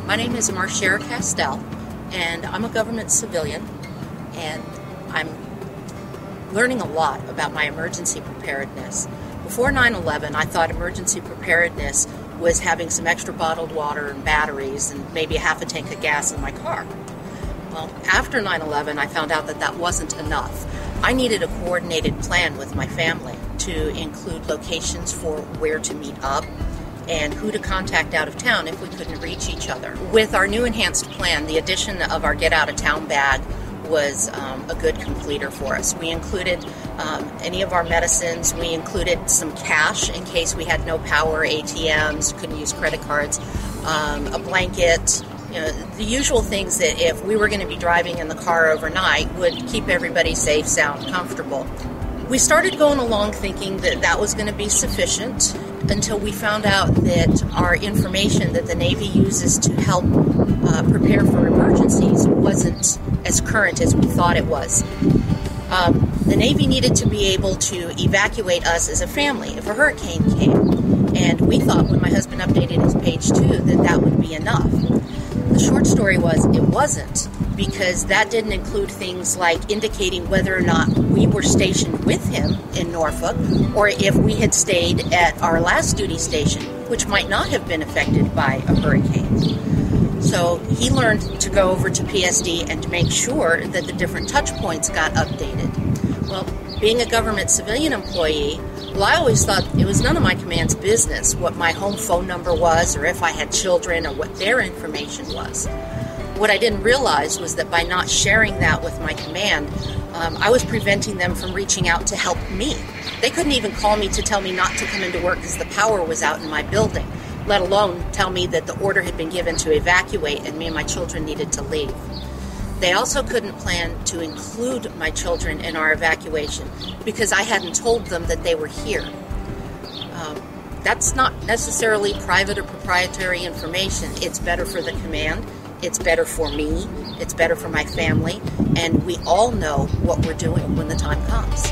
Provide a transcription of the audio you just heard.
My name is Marcia Castell, and I'm a government civilian, and I'm learning a lot about my emergency preparedness. Before 9/11, I thought emergency preparedness was having some extra bottled water and batteries and maybe a half a tank of gas in my car. Well, after 9/11, I found out that that wasn't enough. I needed a coordinated plan with my family to include locations for where to meet up and who to contact out of town if we couldn't reach each other. With our new enhanced plan, the addition of our Get Out of Town bag was a good completer for us. We included any of our medicines. We included some cash in case we had no power, ATMs, couldn't use credit cards, a blanket, the usual things that if we were going to be driving in the car overnight would keep everybody safe, sound, comfortable. We started going along thinking that that was going to be sufficient until we found out that our information that the Navy uses to help prepare for emergencies wasn't as current as we thought it was. The Navy needed to be able to evacuate us as a family if a hurricane came, and we thought when my husband updated his page 2 that that would be enough. The short story was it wasn't, because that didn't include things like indicating whether or not we were stationed with him in Norfolk or if we had stayed at our last duty station, which might not have been affected by a hurricane. So he learned to go over to PSD and to make sure that the different touch points got updated. Well, being a government civilian employee, I always thought it was none of my command's business what my home phone number was or if I had children or what their information was. What I didn't realize was that by not sharing that with my command, I was preventing them from reaching out to help me. They couldn't even call me to tell me not to come into work because the power was out in my building, let alone tell me that the order had been given to evacuate and me and my children needed to leave. They also couldn't plan to include my children in our evacuation because I hadn't told them that they were here. That's not necessarily private or proprietary information. It's better for the command, it's better for me, it's better for my family, and we all know what we're doing when the time comes.